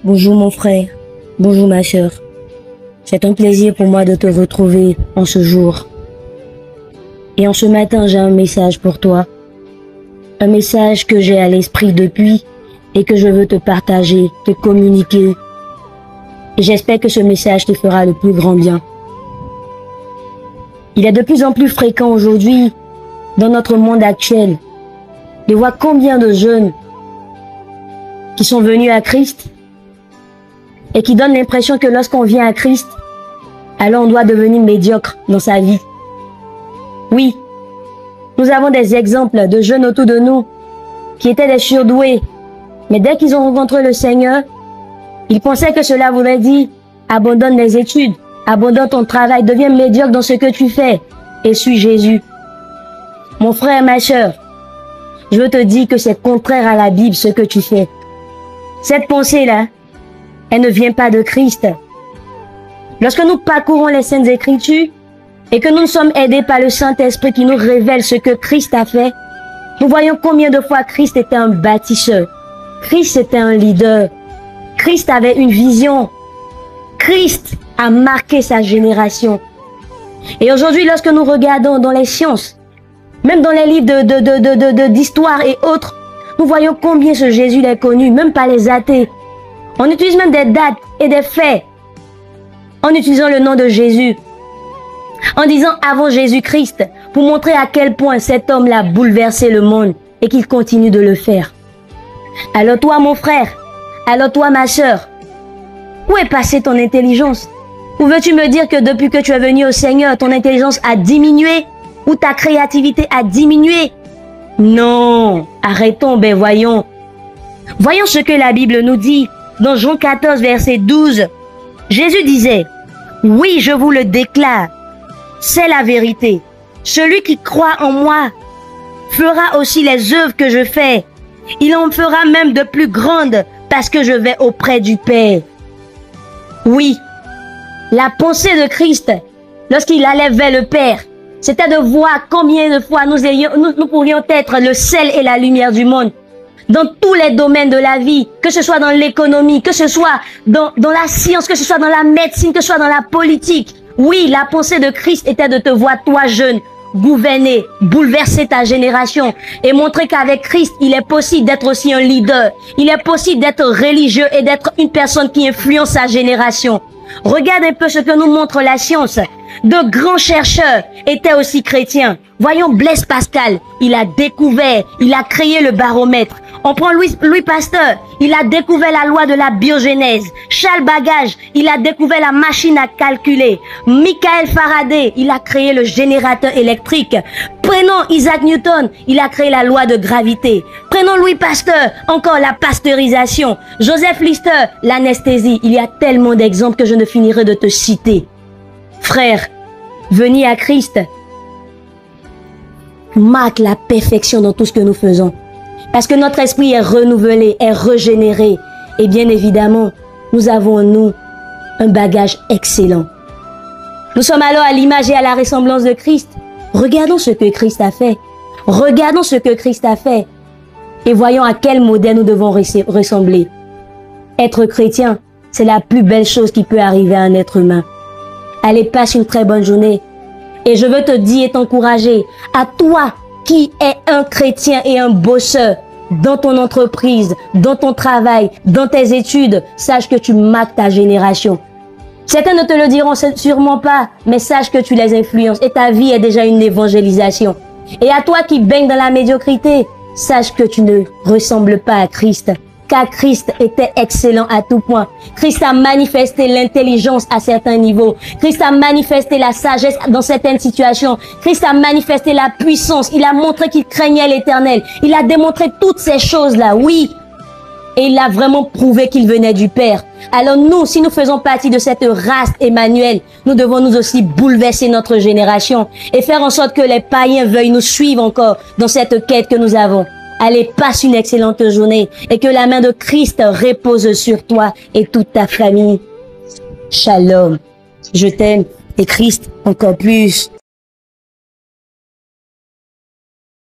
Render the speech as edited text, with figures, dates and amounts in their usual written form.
Bonjour mon frère, bonjour ma sœur. C'est un plaisir pour moi de te retrouver en ce jour. Et en ce matin, j'ai un message pour toi. Un message que j'ai à l'esprit depuis et que je veux te partager, te communiquer. Et j'espère que ce message te fera le plus grand bien. Il est de plus en plus fréquent aujourd'hui, dans notre monde actuel, de voir combien de jeunes qui sont venus à Christ et qui donnent l'impression que lorsqu'on vient à Christ, alors on doit devenir médiocre dans sa vie. Oui, nous avons des exemples de jeunes autour de nous qui étaient des surdoués, mais dès qu'ils ont rencontré le Seigneur, ils pensaient que cela voulait dire abandonne les études, abandonne ton travail, deviens médiocre dans ce que tu fais et suis Jésus. Mon frère, ma sœur, je veux te dire que c'est contraire à la Bible ce que tu fais. Cette pensée-là, elle ne vient pas de Christ. Lorsque nous parcourons les Saintes Écritures et que nous sommes aidés par le Saint-Esprit qui nous révèle ce que Christ a fait, nous voyons combien de fois Christ était un bâtisseur. Christ était un leader. Christ avait une vision. Christ a marqué sa génération. Et aujourd'hui, lorsque nous regardons dans les sciences, même dans les livres d'histoire et autres, nous voyons combien ce Jésus est connu, même par les athées. On utilise même des dates et des faits en utilisant le nom de Jésus, en disant avant Jésus-Christ, pour montrer à quel point cet homme-là a bouleversé le monde et qu'il continue de le faire. Alors toi, mon frère, alors toi, ma sœur, où est passée ton intelligence? Ou veux-tu me dire que depuis que tu es venu au Seigneur, ton intelligence a diminué ou ta créativité a diminué? Non, arrêtons, ben voyons. Voyons ce que la Bible nous dit dans Jean 14, verset 12. Jésus disait, « Oui, je vous le déclare, c'est la vérité. Celui qui croit en moi fera aussi les œuvres que je fais. Il en fera même de plus grandes parce que je vais auprès du Père. » Oui, la pensée de Christ, lorsqu'il allait vers le Père, c'était de voir combien de fois nous pourrions être le sel et la lumière du monde. Dans tous les domaines de la vie, que ce soit dans l'économie, que ce soit dans la science, que ce soit dans la médecine, que ce soit dans la politique. Oui, la pensée de Christ était de te voir, toi jeune, gouverner, bouleverser ta génération et montrer qu'avec Christ, il est possible d'être aussi un leader. Il est possible d'être religieux et d'être une personne qui influence sa génération. Regarde un peu ce que nous montre la science. De grands chercheurs étaient aussi chrétiens. Voyons Blaise Pascal, il a découvert, il a créé le baromètre. On prend Louis Pasteur, il a découvert la loi de la biogénèse. Charles Babbage, il a découvert la machine à calculer. Michael Faraday, il a créé le générateur électrique. Prenons Isaac Newton, il a créé la loi de gravité. Prenons Louis Pasteur, encore la pasteurisation. Joseph Lister, l'anesthésie. Il y a tellement d'exemples que je ne finirai de te citer. Frère, venir à Christ marque la perfection dans tout ce que nous faisons. Parce que notre esprit est renouvelé, est régénéré. Et bien évidemment, nous avons en nous un bagage excellent. Nous sommes alors à l'image et à la ressemblance de Christ. Regardons ce que Christ a fait. Regardons ce que Christ a fait. Et voyons à quel modèle nous devons ressembler. Être chrétien, c'est la plus belle chose qui peut arriver à un être humain. Allez, passe une très bonne journée. Et je veux te dire et t'encourager, à toi qui es un chrétien et un bosseur, dans ton entreprise, dans ton travail, dans tes études, sache que tu marques ta génération. Certains ne te le diront sûrement pas, mais sache que tu les influences et ta vie est déjà une évangélisation. Et à toi qui baigne dans la médiocrité, sache que tu ne ressembles pas à Christ. Car Christ était excellent à tout point. Christ a manifesté l'intelligence à certains niveaux. Christ a manifesté la sagesse dans certaines situations. Christ a manifesté la puissance. Il a montré qu'il craignait l'Éternel. Il a démontré toutes ces choses-là, oui. Et il a vraiment prouvé qu'il venait du Père. Alors nous, si nous faisons partie de cette race Emmanuel, nous devons nous aussi bouleverser notre génération et faire en sorte que les païens veuillent nous suivre encore dans cette quête que nous avons. Allez, passe une excellente journée et que la main de Christ repose sur toi et toute ta famille. Shalom. Je t'aime et Christ encore plus.